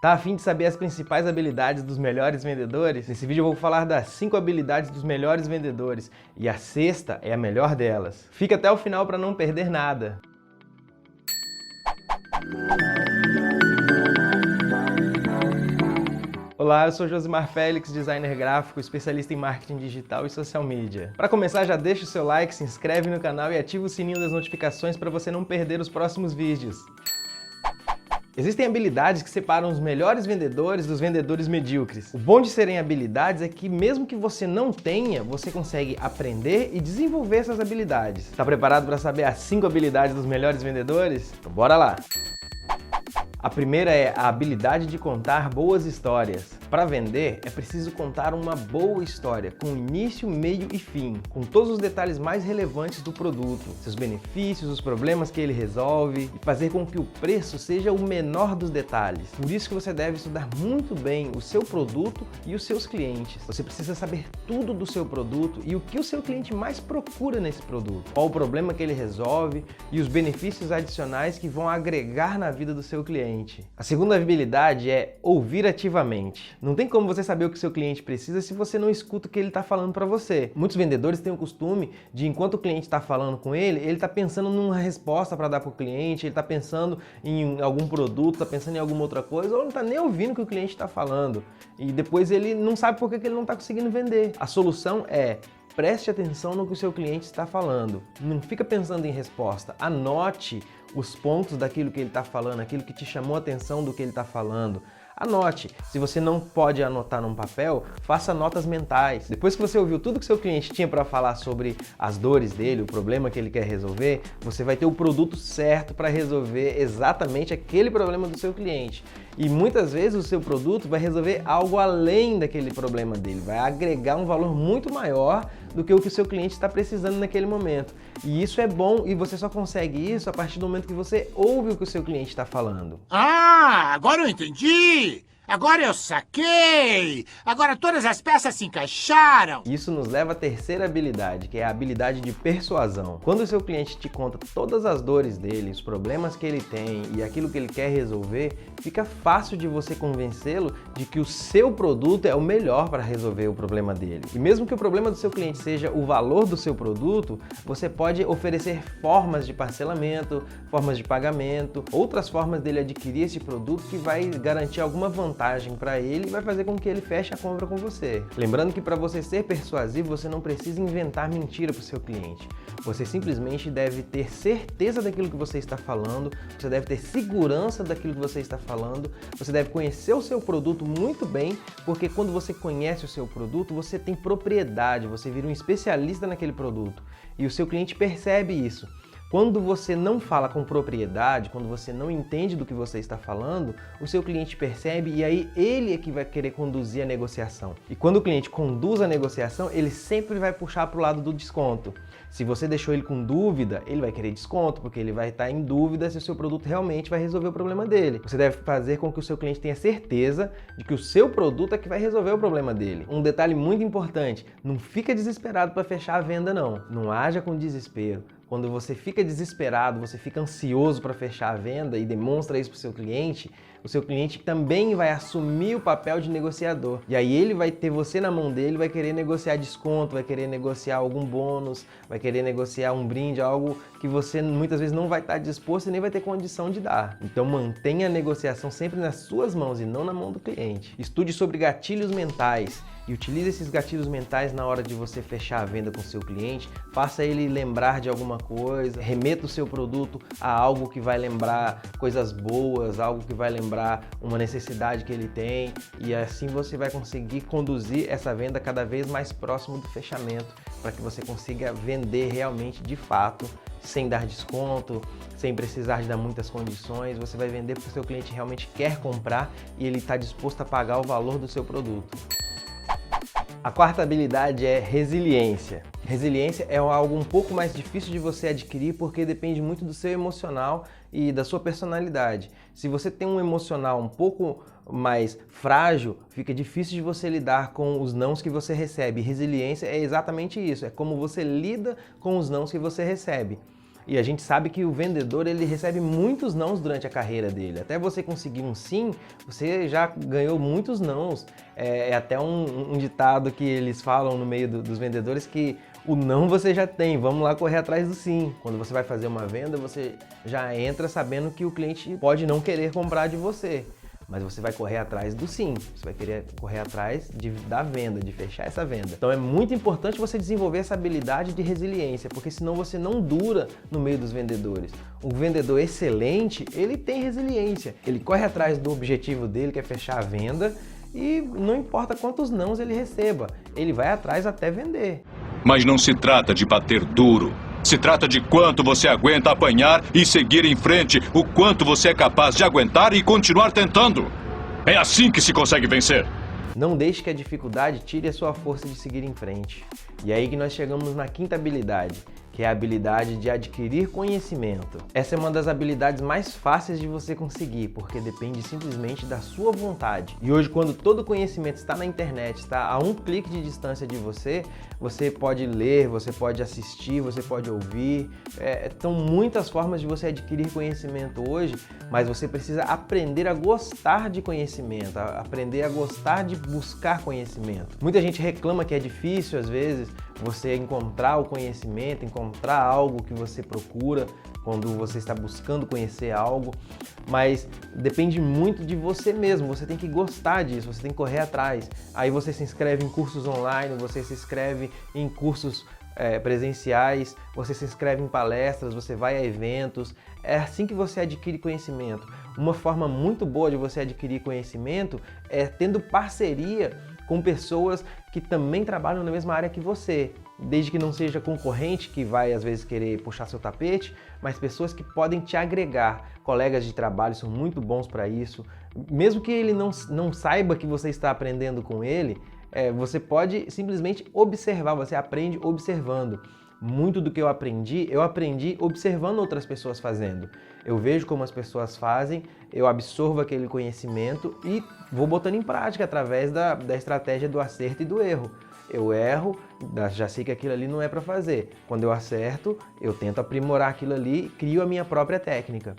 Tá a fim de saber as principais habilidades dos melhores vendedores? Nesse vídeo eu vou falar das 5 habilidades dos melhores vendedores e a sexta é a melhor delas. Fica até o final para não perder nada. Olá, eu sou Josimar Félix, designer gráfico, especialista em marketing digital e social media. Para começar, já deixa o seu like, se inscreve no canal e ativa o sininho das notificações para você não perder os próximos vídeos. Existem habilidades que separam os melhores vendedores dos vendedores medíocres. O bom de serem habilidades é que mesmo que você não tenha, você consegue aprender e desenvolver essas habilidades. Está preparado para saber as 5 habilidades dos melhores vendedores? Então bora lá! A primeira é a habilidade de contar boas histórias. Para vender, é preciso contar uma boa história, com início, meio e fim, com todos os detalhes mais relevantes do produto, seus benefícios, os problemas que ele resolve, e fazer com que o preço seja o menor dos detalhes. Por isso que você deve estudar muito bem o seu produto e os seus clientes. Você precisa saber tudo do seu produto e o que o seu cliente mais procura nesse produto, qual o problema que ele resolve e os benefícios adicionais que vão agregar na vida do seu cliente. A segunda habilidade é ouvir ativamente. Não tem como você saber o que seu cliente precisa se você não escuta o que ele está falando para você. Muitos vendedores têm o costume de, enquanto o cliente está falando com ele está pensando numa resposta para dar para o cliente, ele está pensando em algum produto, está pensando em alguma outra coisa, ou não está nem ouvindo o que o cliente está falando. E depois ele não sabe por que ele não está conseguindo vender. A solução é: preste atenção no que o seu cliente está falando. Não fica pensando em resposta. Anote os pontos daquilo que ele está falando, aquilo que te chamou a atenção do que ele está falando. Anote. Se você não pode anotar num papel, faça notas mentais. Depois que você ouviu tudo que seu cliente tinha para falar sobre as dores dele, o problema que ele quer resolver, você vai ter o produto certo para resolver exatamente aquele problema do seu cliente. E muitas vezes o seu produto vai resolver algo além daquele problema dele, vai agregar um valor muito maior do que o que o seu cliente está precisando naquele momento. E isso é bom, e você só consegue isso a partir do momento que você ouve o que o seu cliente está falando. Ah, agora eu entendi! Agora eu saquei! Agora todas as peças se encaixaram! Isso nos leva à terceira habilidade, que é a habilidade de persuasão. Quando o seu cliente te conta todas as dores dele, os problemas que ele tem e aquilo que ele quer resolver, fica fácil de você convencê-lo de que o seu produto é o melhor para resolver o problema dele. E mesmo que o problema do seu cliente seja o valor do seu produto, você pode oferecer formas de parcelamento, formas de pagamento, outras formas dele adquirir esse produto que vai garantir alguma vantagem para ele e vai fazer com que ele feche a compra com você. Lembrando que para você ser persuasivo, você não precisa inventar mentira para o seu cliente. Você simplesmente deve ter certeza daquilo que você está falando, você deve ter segurança daquilo que você está falando, você deve conhecer o seu produto muito bem, porque quando você conhece o seu produto, você tem propriedade, você vira um especialista naquele produto e o seu cliente percebe isso. Quando você não fala com propriedade, quando você não entende do que você está falando, o seu cliente percebe e aí ele é que vai querer conduzir a negociação. E quando o cliente conduz a negociação, ele sempre vai puxar para o lado do desconto. Se você deixou ele com dúvida, ele vai querer desconto, porque ele vai estar em dúvida se o seu produto realmente vai resolver o problema dele. Você deve fazer com que o seu cliente tenha certeza de que o seu produto é que vai resolver o problema dele. Um detalhe muito importante, não fica desesperado para fechar a venda não. Não haja com desespero. Quando você fica desesperado, você fica ansioso para fechar a venda e demonstra isso para o seu cliente também vai assumir o papel de negociador. E aí ele vai ter você na mão dele, vai querer negociar desconto, vai querer negociar algum bônus, vai querer negociar um brinde, algo que você muitas vezes não vai estar disposto e nem vai ter condição de dar. Então mantenha a negociação sempre nas suas mãos e não na mão do cliente. Estude sobre gatilhos mentais e utilize esses gatilhos mentais na hora de você fechar a venda com o seu cliente. Faça ele lembrar de alguma coisa, remeta o seu produto a algo que vai lembrar coisas boas, algo que vai lembrar uma necessidade que ele tem, e assim você vai conseguir conduzir essa venda cada vez mais próximo do fechamento, para que você consiga vender realmente de fato, sem dar desconto, sem precisar de dar muitas condições. Você vai vender porque o seu cliente realmente quer comprar e ele está disposto a pagar o valor do seu produto. A quarta habilidade é resiliência. Resiliência é algo um pouco mais difícil de você adquirir porque depende muito do seu emocional e da sua personalidade. Se você tem um emocional um pouco mais frágil, fica difícil de você lidar com os nãos que você recebe. Resiliência é exatamente isso, é como você lida com os nãos que você recebe. E a gente sabe que o vendedor, ele recebe muitos nãos durante a carreira dele. Até você conseguir um sim, você já ganhou muitos nãos. É até um ditado que eles falam no meio dos vendedores que o não você já tem, vamos lá correr atrás do sim. Quando você vai fazer uma venda, você já entra sabendo que o cliente pode não querer comprar de você. Mas você vai correr atrás do sim, você vai querer correr atrás da venda, de fechar essa venda. Então é muito importante você desenvolver essa habilidade de resiliência, porque senão você não dura no meio dos vendedores. Um vendedor excelente, ele tem resiliência, ele corre atrás do objetivo dele, que é fechar a venda, e não importa quantos nãos ele receba, ele vai atrás até vender. Mas não se trata de bater duro. Se trata de quanto você aguenta apanhar e seguir em frente, o quanto você é capaz de aguentar e continuar tentando. É assim que se consegue vencer. Não deixe que a dificuldade tire a sua força de seguir em frente. E é aí que nós chegamos na quinta habilidade, que é a habilidade de adquirir conhecimento. Essa é uma das habilidades mais fáceis de você conseguir, porque depende simplesmente da sua vontade. E hoje, quando todo o conhecimento está na internet, está a um clique de distância de você, você pode ler, você pode assistir, você pode ouvir. São muitas formas de você adquirir conhecimento hoje, mas você precisa aprender a gostar de conhecimento, aprender a gostar de buscar conhecimento. Muita gente reclama que é difícil, às vezes, você encontrar o conhecimento, encontrar algo que você procura quando você está buscando conhecer algo, mas depende muito de você mesmo, você tem que gostar disso, você tem que correr atrás. Aí você se inscreve em cursos online, você se inscreve em cursos presenciais, você se inscreve em palestras, você vai a eventos. É assim que você adquire conhecimento. Uma forma muito boa de você adquirir conhecimento é tendo parceria com pessoas que também trabalham na mesma área que você, desde que não seja concorrente que vai às vezes querer puxar seu tapete, mas pessoas que podem te agregar. Colegas de trabalho são muito bons para isso. Mesmo que ele não saiba que você está aprendendo com ele, você pode simplesmente observar, você aprende observando. Muito do que eu aprendi observando outras pessoas fazendo. Eu vejo como as pessoas fazem, eu absorvo aquele conhecimento e vou botando em prática através da estratégia do acerto e do erro. Eu erro, já sei que aquilo ali não é para fazer. Quando eu acerto, eu tento aprimorar aquilo ali e crio a minha própria técnica.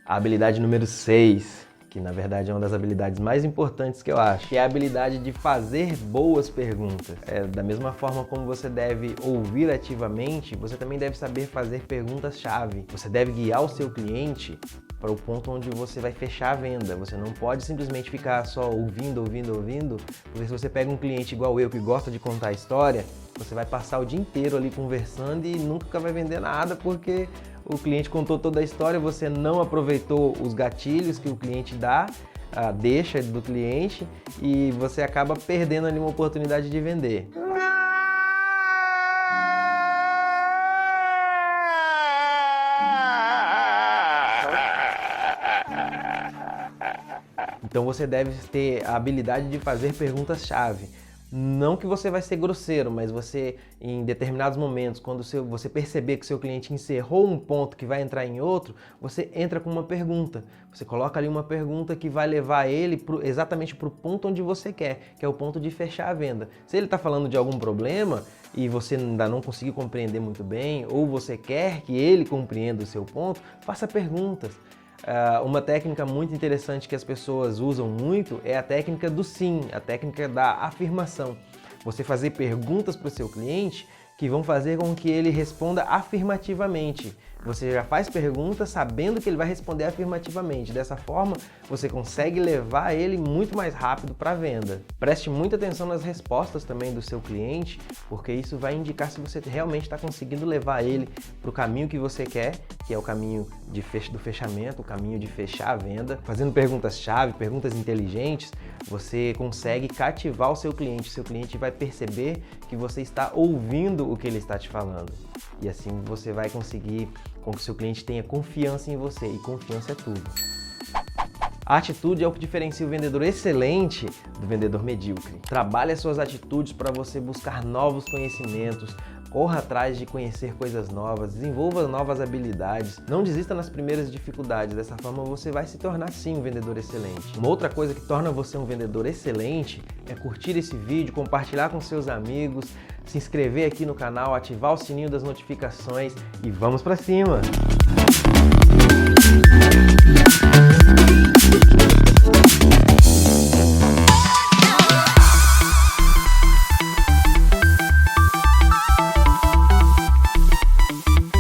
A habilidade número 6, que na verdade é uma das habilidades mais importantes que eu acho, que é a habilidade de fazer boas perguntas. Da mesma forma como você deve ouvir ativamente, você também deve saber fazer perguntas-chave. Você deve guiar o seu cliente para o ponto onde você vai fechar a venda. Você não pode simplesmente ficar só ouvindo, porque se você pega um cliente igual eu, que gosta de contar história, você vai passar o dia inteiro ali conversando e nunca vai vender nada, porque o cliente contou toda a história, você não aproveitou os gatilhos que o cliente dá, deixa do cliente, e você acaba perdendo ali uma oportunidade de vender. Então você deve ter a habilidade de fazer perguntas-chave. Não que você vai ser grosseiro, mas você, em determinados momentos, quando você perceber que o seu cliente encerrou um ponto que vai entrar em outro, você entra com uma pergunta. Você coloca ali uma pergunta que vai levar ele exatamente para o ponto onde você quer, que é o ponto de fechar a venda. Se ele está falando de algum problema e você ainda não conseguiu compreender muito bem, ou você quer que ele compreenda o seu ponto, faça perguntas. Uma técnica muito interessante que as pessoas usam muito é a técnica do sim, a técnica da afirmação. Você fazer perguntas para o seu cliente que vão fazer com que ele responda afirmativamente. Você já faz perguntas sabendo que ele vai responder afirmativamente. Dessa forma, você consegue levar ele muito mais rápido para a venda. Preste muita atenção nas respostas também do seu cliente, porque isso vai indicar se você realmente está conseguindo levar ele para o caminho que você quer, que é o caminho do fechamento, o caminho de fechar a venda. Fazendo perguntas-chave, perguntas inteligentes, você consegue cativar o seu cliente vai perceber que você está ouvindo o que ele está te falando. E assim você vai conseguir com que o seu cliente tenha confiança em você, e confiança é tudo. A atitude é o que diferencia o vendedor excelente do vendedor medíocre. Trabalhe as suas atitudes para você buscar novos conhecimentos, corra atrás de conhecer coisas novas, desenvolva novas habilidades, não desista nas primeiras dificuldades, dessa forma você vai se tornar sim um vendedor excelente. Uma outra coisa que torna você um vendedor excelente é curtir esse vídeo, compartilhar com seus amigos, se inscrever aqui no canal, ativar o sininho das notificações e vamos pra cima!